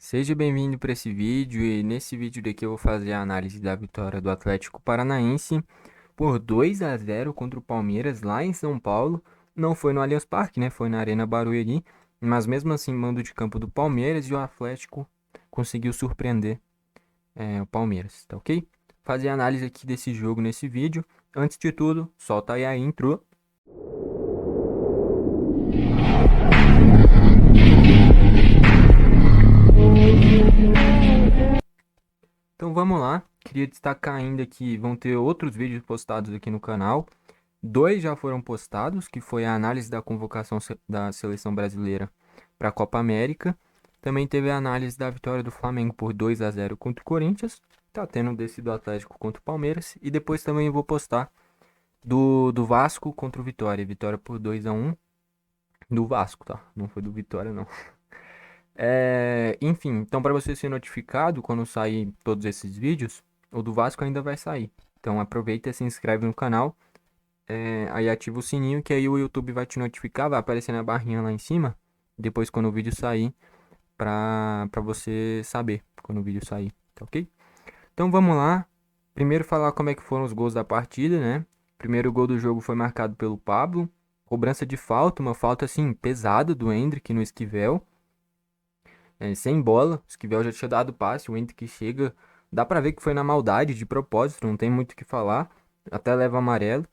Seja bem-vindo para esse vídeo e nesse vídeo daqui eu vou fazer a análise da vitória do Atlético Paranaense por 2-0 contra o Palmeiras lá em São Paulo. Não foi no Allianz Parque, né? Foi na Arena Barueri, mas mesmo assim mando de campo do Palmeiras e o Atlético conseguiu surpreender o Palmeiras, tá ok? Fazer a análise aqui desse jogo nesse vídeo. Antes de tudo, solta aí a intro. Então vamos lá. Queria destacar ainda que vão ter outros vídeos postados aqui no canal. Dois já foram postados, que foi a análise da convocação da seleção brasileira para a Copa América. Também teve a análise da vitória do Flamengo por 2-0 contra o Corinthians. Tá tendo desse do Atlético contra o Palmeiras. E depois também vou postar do Vasco contra o Vitória. Vitória por 2-1 do Vasco, tá? Não foi do Vitória, não. Enfim, então para você ser notificado quando sair todos esses vídeos, o do Vasco ainda vai sair. Então aproveita e se inscreve no canal. Aí ativa o sininho que aí o YouTube vai te notificar, vai aparecer na barrinha lá em cima. Depois quando o vídeo sair, pra você saber quando o vídeo sair, tá ok? Então vamos lá. Primeiro falar como é que foram os gols da partida, né? Primeiro gol do jogo foi marcado pelo Pablo. Cobrança de falta, uma falta assim pesada do Endrick no Esquivel. Sem bola, o Esquivel já tinha dado passe, o Endrick chega. Dá pra ver que foi na maldade, de propósito, não tem muito o que falar. Até leva amarelo.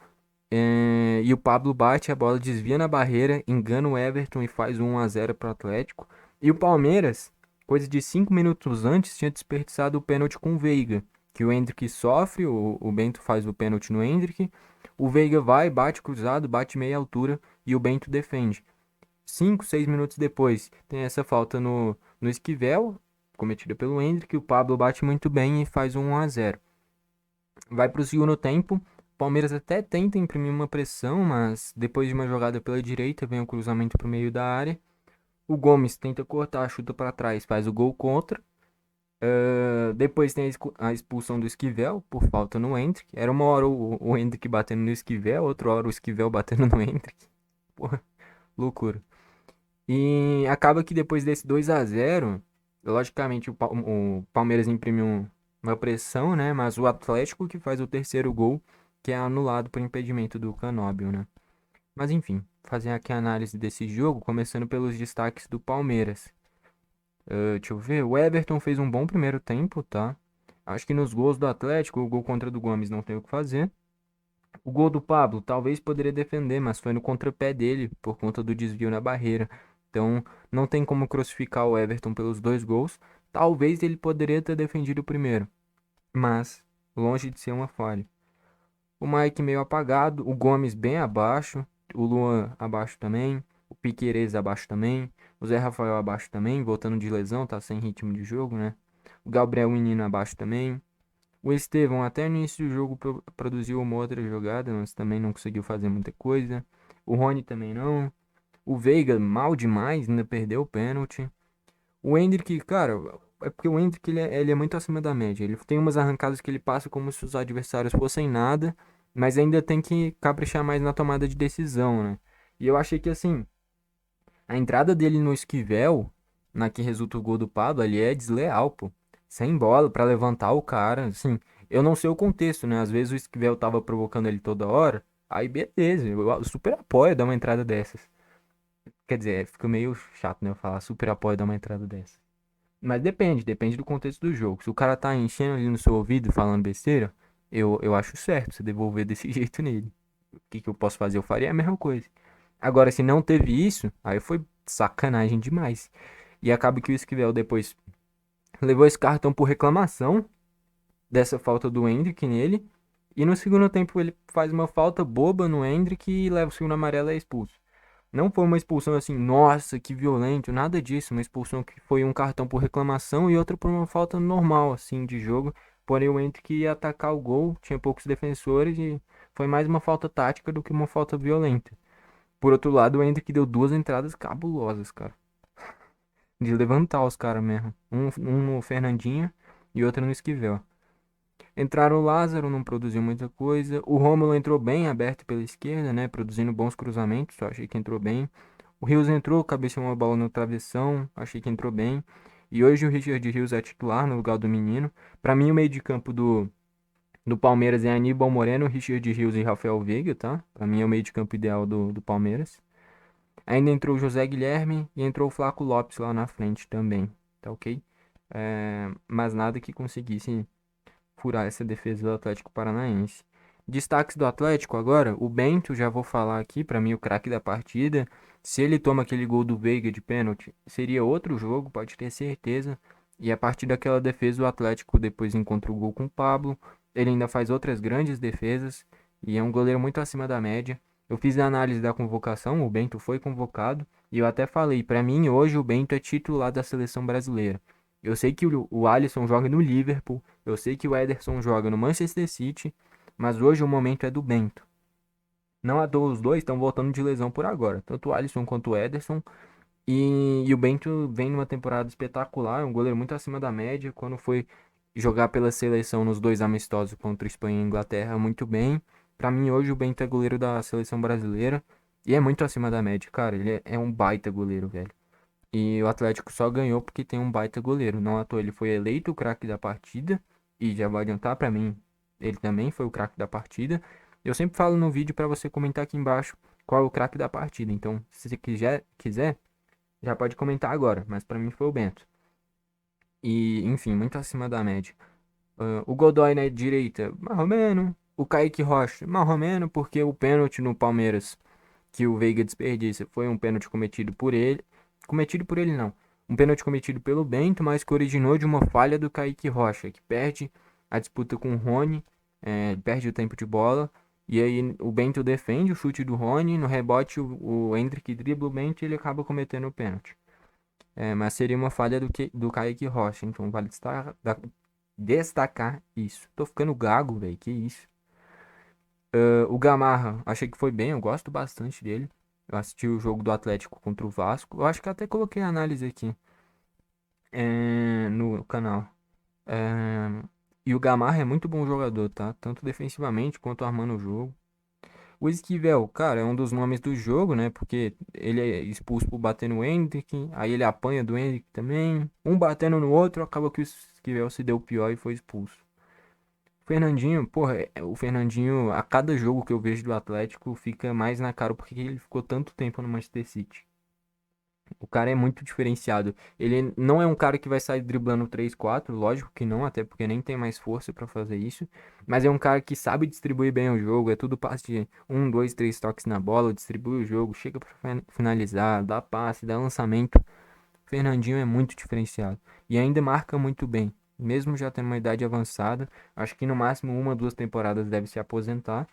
E o Pablo bate, a bola desvia na barreira, engana o Everton e faz 1-0 para o Atlético. E o Palmeiras, coisa de 5 minutos antes, tinha desperdiçado o pênalti com o Veiga, que o Endrick sofre, o Bento faz o pênalti no Endrick, o Veiga vai, bate cruzado, bate meia altura e o Bento defende. 5, 6 minutos depois, tem essa falta no Esquivel, cometida pelo Endrick, o Pablo bate muito bem e faz 1-0. Vai para o segundo tempo. O Palmeiras até tenta imprimir uma pressão, mas depois de uma jogada pela direita, vem o cruzamento para o meio da área. O Gomes tenta cortar, chuta para trás, faz o gol contra. Depois tem a expulsão do Esquivel por falta no Endrick. Era uma hora o Endrick batendo no Esquivel, outra hora o Esquivel batendo no Endrick. Porra, loucura. E acaba que depois desse 2-0, logicamente o Palmeiras imprime uma pressão, né? Mas o Atlético que faz o terceiro gol, que é anulado por impedimento do Canóbio, né? Mas enfim, fazer aqui a análise desse jogo, começando pelos destaques do Palmeiras. Deixa eu ver, o Everton fez um bom primeiro tempo, tá? Acho que nos gols do Atlético, o gol contra do Gomes não tem o que fazer. O gol do Pablo talvez poderia defender, mas foi no contrapé dele por conta do desvio na barreira. Então não tem como crucificar o Everton pelos dois gols. Talvez ele poderia ter defendido o primeiro, mas longe de ser uma falha. O Mike meio apagado, o Gomes bem abaixo, o Luan abaixo também, o Piquerez abaixo também, o Zé Rafael abaixo também, voltando de lesão, tá sem ritmo de jogo, né? O Gabriel Menino abaixo também. O Estevão até no início do jogo produziu uma outra jogada, mas também não conseguiu fazer muita coisa. O Rony também não. O Veiga mal demais, ainda perdeu o pênalti. O Endrick, cara, é porque o Endrick ele é muito acima da média. Ele tem umas arrancadas que ele passa como se os adversários fossem nada, mas ainda tem que caprichar mais na tomada de decisão, né? E eu achei que assim, a entrada dele no Esquivel, na que resulta o gol do Pablo, ali é desleal, pô. Sem bola pra levantar o cara, assim. Eu não sei o contexto, né? Às vezes o Esquivel tava provocando ele toda hora. Aí beleza, eu super apoio dar uma entrada dessas. Quer dizer, fica meio chato, né? Eu falar super apoio dar uma entrada dessas. Mas depende do contexto do jogo. Se o cara tá enchendo ali no seu ouvido falando besteira, eu acho certo você devolver desse jeito nele. O que que eu posso fazer? Eu faria a mesma coisa. Agora, se não teve isso, aí foi sacanagem demais. E acaba que o Esquivel depois levou esse cartão por reclamação dessa falta do Endrick nele. E no segundo tempo ele faz uma falta boba no Endrick e leva o segundo amarelo e é expulso. Não foi uma expulsão assim, nossa, que violento, nada disso. Uma expulsão que foi um cartão por reclamação e outra por uma falta normal, assim, de jogo. Porém, o Endrick ia atacar o gol, tinha poucos defensores e foi mais uma falta tática do que uma falta violenta. Por outro lado, o Endrick deu duas entradas cabulosas, cara. De levantar os caras mesmo. Um no Fernandinho e outro no Esquivel. Entraram o Lázaro, não produziu muita coisa. O Rômulo entrou bem aberto pela esquerda, né? Produzindo bons cruzamentos. Só achei que entrou bem. O Rios entrou, cabeceou uma bola no travessão. Achei que entrou bem. E hoje o Richard Rios é titular no lugar do menino. Pra mim, o meio de campo do Palmeiras é Aníbal Moreno, Richard Rios e Rafael Veiga, tá? Pra mim é o meio de campo ideal do Palmeiras. Ainda entrou o José Guilherme e entrou o Flaco Lopes lá na frente também, tá ok? Mas nada que conseguisse furar essa defesa do Atlético Paranaense. Destaques do Atlético agora, o Bento, já vou falar aqui, pra mim o craque da partida. Se ele toma aquele gol do Veiga de pênalti, seria outro jogo, pode ter certeza. E a partir daquela defesa, o Atlético depois encontra o gol com o Pablo. Ele ainda faz outras grandes defesas e é um goleiro muito acima da média. Eu fiz a análise da convocação, o Bento foi convocado e eu até falei, pra mim hoje o Bento é titular da seleção brasileira. Eu sei que o Alisson joga no Liverpool, eu sei que o Ederson joga no Manchester City, mas hoje o momento é do Bento. Não à toa os dois estão voltando de lesão por agora, tanto o Alisson quanto o Ederson. E o Bento vem numa temporada espetacular, é um goleiro muito acima da média. Quando foi jogar pela seleção nos dois amistosos contra Espanha e Inglaterra, muito bem. Pra mim, hoje o Bento é goleiro da seleção brasileira e é muito acima da média, cara. Ele é um baita goleiro, velho. E o Atlético só ganhou porque tem um baita goleiro. Não à toa ele foi eleito o craque da partida. E já vou adiantar pra mim, ele também foi o craque da partida. Eu sempre falo no vídeo pra você comentar aqui embaixo qual é o craque da partida. Então, se você quiser, já pode comentar agora. Mas pra mim foi o Bento. E, enfim, muito acima da média. O Godoy na direita, marromeno. O Kaique Rocha, marromeno, porque o pênalti no Palmeiras que o Veiga desperdiça foi um pênalti cometido por ele. Cometido por ele, não. Um pênalti cometido pelo Bento, mas que originou de uma falha do Kaique Rocha, que perde a disputa com o Rony, perde o tempo de bola. E aí o Bento defende o chute do Rony, no rebote o Endrick dribla o Bento e ele acaba cometendo o pênalti. Mas seria uma falha do Kaique Rocha, então vale destacar isso. Tô ficando gago, velho, que isso. O Gamarra, achei que foi bem, eu gosto bastante dele. Eu assisti o jogo do Atlético contra o Vasco. Eu acho que até coloquei a análise aqui no canal. É, e o Gamarra é muito bom jogador, tá? Tanto defensivamente quanto armando o jogo. O Esquivel, cara, é um dos nomes do jogo, né? Porque ele é expulso por bater no Endrick, aí ele apanha do Endrick também. Um batendo no outro, acaba que o Esquivel se deu pior e foi expulso. Fernandinho, porra, o Fernandinho, a cada jogo que eu vejo do Atlético, fica mais na cara porque ele ficou tanto tempo no Manchester City. O cara é muito diferenciado. Ele não é um cara que vai sair driblando 3-4, lógico que não, até porque nem tem mais força pra fazer isso. Mas é um cara que sabe distribuir bem o jogo, é tudo passe de 1, 2, 3 toques na bola, distribui o jogo, chega pra finalizar, dá passe, dá lançamento. O Fernandinho é muito diferenciado e ainda marca muito bem. Mesmo já tendo uma idade avançada, acho que no máximo 1, 2 temporadas deve se aposentar,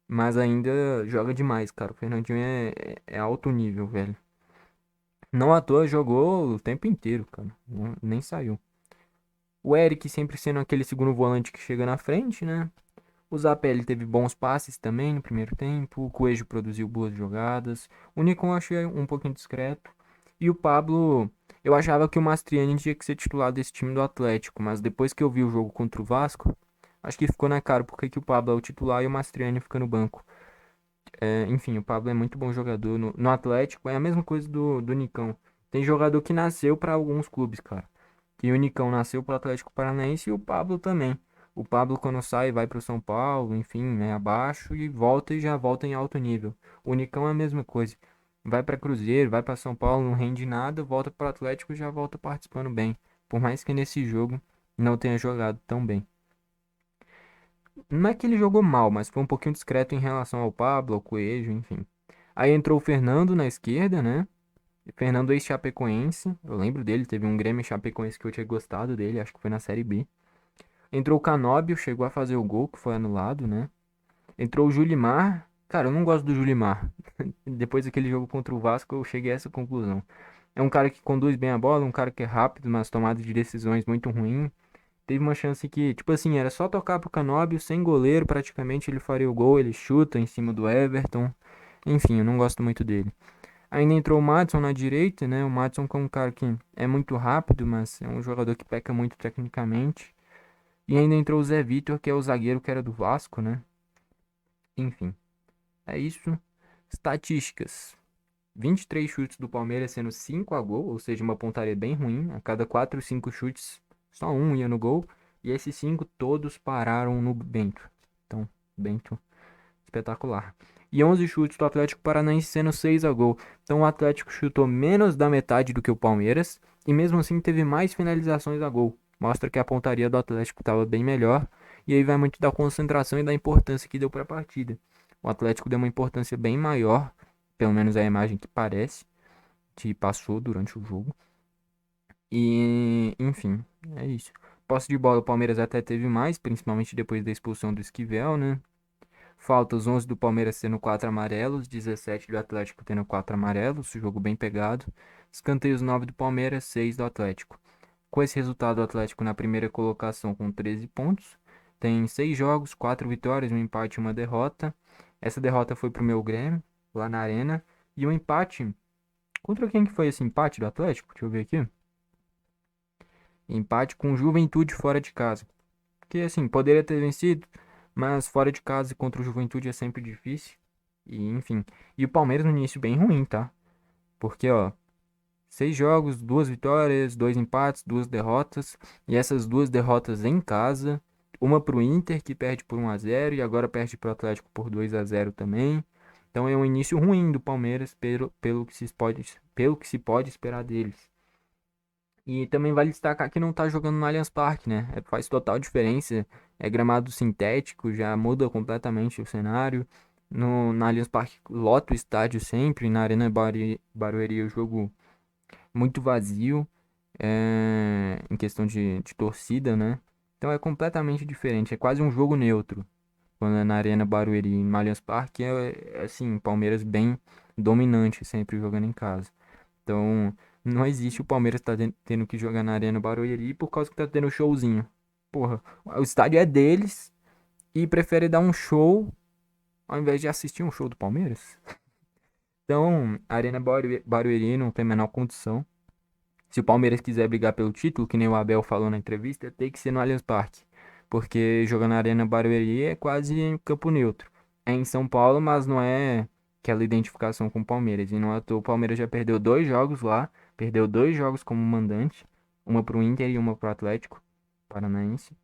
mas ainda joga demais, cara. O Fernandinho é alto nível, velho. Não à toa jogou o tempo inteiro, cara. Nem saiu. O Eric sempre sendo aquele segundo volante que chega na frente, né? O Zapelli teve bons passes também no primeiro tempo. O Coelho produziu boas jogadas. O Nicon eu achei um pouquinho discreto. E o Pablo, eu achava que o Mastriani tinha que ser titular desse time do Atlético, mas depois que eu vi o jogo contra o Vasco, acho que ficou na cara porque que o Pablo é o titular e o Mastriani fica no banco. Enfim, o Pablo é muito bom jogador. No Atlético é a mesma coisa do Nicão. Tem jogador que nasceu para alguns clubes, cara. Que o Nicão nasceu para o Atlético Paranaense e o Pablo também. O Pablo, quando sai, vai para o São Paulo, enfim, né, abaixo e volta e já volta em alto nível. O Nicão é a mesma coisa. Vai para Cruzeiro, vai para São Paulo, não rende nada, volta para o Atlético e já volta participando bem. Por mais que nesse jogo não tenha jogado tão bem. Não é que ele jogou mal, mas foi um pouquinho discreto em relação ao Pablo, ao Coelho, enfim. Aí entrou o Fernando na esquerda, né? Fernando ex-chapecoense. Eu lembro dele, teve um Grêmio Chapecoense que eu tinha gostado dele, acho que foi na Série B. Entrou o Canóbio, chegou a fazer o gol, que foi anulado, né? Entrou o Julimar. Cara, eu não gosto do Julimar. Depois daquele jogo contra o Vasco, eu cheguei a essa conclusão. É um cara que conduz bem a bola, um cara que é rápido, mas tomada de decisões muito ruim. Teve uma chance que, tipo assim, era só tocar pro Canóbio, sem goleiro, praticamente ele faria o gol, ele chuta em cima do Everton. Enfim, eu não gosto muito dele. Ainda entrou o Madison na direita, né? O Madison que é um cara que é muito rápido, mas é um jogador que peca muito tecnicamente. E ainda entrou o Zé Vitor, que é o zagueiro que era do Vasco, né? Enfim, é isso. Estatísticas. 23 chutes do Palmeiras, sendo 5 a gol, ou seja, uma pontaria bem ruim. A cada 4, 5 chutes, só um ia no gol. E esses 5 todos pararam no Bento. Então, Bento, espetacular. E 11 chutes do Atlético Paranaense, sendo 6 a gol. Então, o Atlético chutou menos da metade do que o Palmeiras. E mesmo assim, teve mais finalizações a gol. Mostra que a pontaria do Atlético estava bem melhor. E aí vai muito da concentração e da importância que deu para a partida. O Atlético deu uma importância bem maior, pelo menos a imagem que parece, que passou durante o jogo. E, enfim, é isso. Posse de bola, o Palmeiras até teve mais, principalmente depois da expulsão do Esquivel, né? Faltas 11 do Palmeiras tendo 4 amarelos, 17 do Atlético tendo 4 amarelos, jogo bem pegado. Escanteios 9 do Palmeiras, 6 do Atlético. Com esse resultado, o Atlético na primeira colocação com 13 pontos. Tem 6 jogos, 4 vitórias, um empate e uma derrota. Essa derrota foi pro meu Grêmio, lá na Arena. E um empate. Contra quem que foi esse empate do Atlético? Deixa eu ver aqui. Empate com Juventude fora de casa. Que assim, poderia ter vencido, mas fora de casa contra o Juventude é sempre difícil. E enfim. E o Palmeiras no início bem ruim, tá? Porque, ó, 6 jogos, 2 vitórias, 2 empates, 2 derrotas. E essas 2 derrotas em casa. Uma pro Inter, que perde por 1 a 0 e agora perde pro Atlético por 2 a 0 também. Então é um início ruim do Palmeiras pelo que se pode esperar deles. E também vale destacar que não tá jogando no Allianz Parque, né? Faz total diferença. É gramado sintético, já muda completamente o cenário. No Allianz Parque lota o estádio sempre. Na Arena Barueri o jogo muito vazio, em questão de torcida, né? Então é completamente diferente, é quase um jogo neutro. Quando é na Arena Barueri, no Allianz Parque, assim, Palmeiras bem dominante, sempre jogando em casa. Então, não existe o Palmeiras tendo que jogar na Arena Barueri por causa que tá tendo showzinho. Porra, o estádio é deles e prefere dar um show ao invés de assistir um show do Palmeiras. Então, a Arena Barueri não tem a menor condição. Se o Palmeiras quiser brigar pelo título, que nem o Abel falou na entrevista, tem que ser no Allianz Parque. Porque jogar na Arena Barueri é quase em campo neutro. É em São Paulo, mas não é aquela identificação com o Palmeiras. E não é à toa, o Palmeiras já perdeu 2 jogos lá. Perdeu 2 jogos como mandante. Uma pro Inter e uma pro Atlético Paranaense.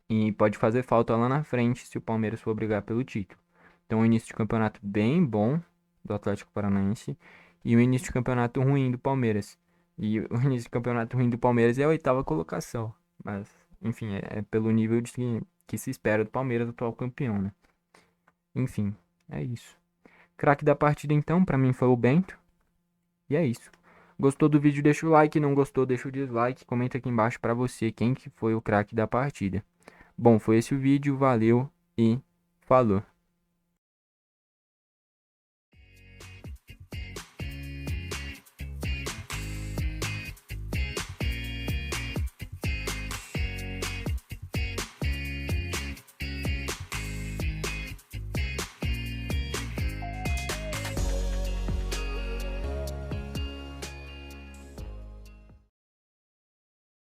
E pode fazer falta lá na frente se o Palmeiras for brigar pelo título. Então, um início de campeonato bem bom do Atlético Paranaense e um início de campeonato ruim do Palmeiras. E o início de campeonato ruim do Palmeiras é a 8ª colocação. Mas, enfim, é pelo nível que se espera do Palmeiras, atual campeão, né? Enfim, é isso. Craque da partida, então, pra mim foi o Bento. E é isso. Gostou do vídeo, deixa o like. Não gostou, deixa o dislike. Comenta aqui embaixo pra você quem que foi o craque da partida. Bom, foi esse o vídeo, valeu e falou.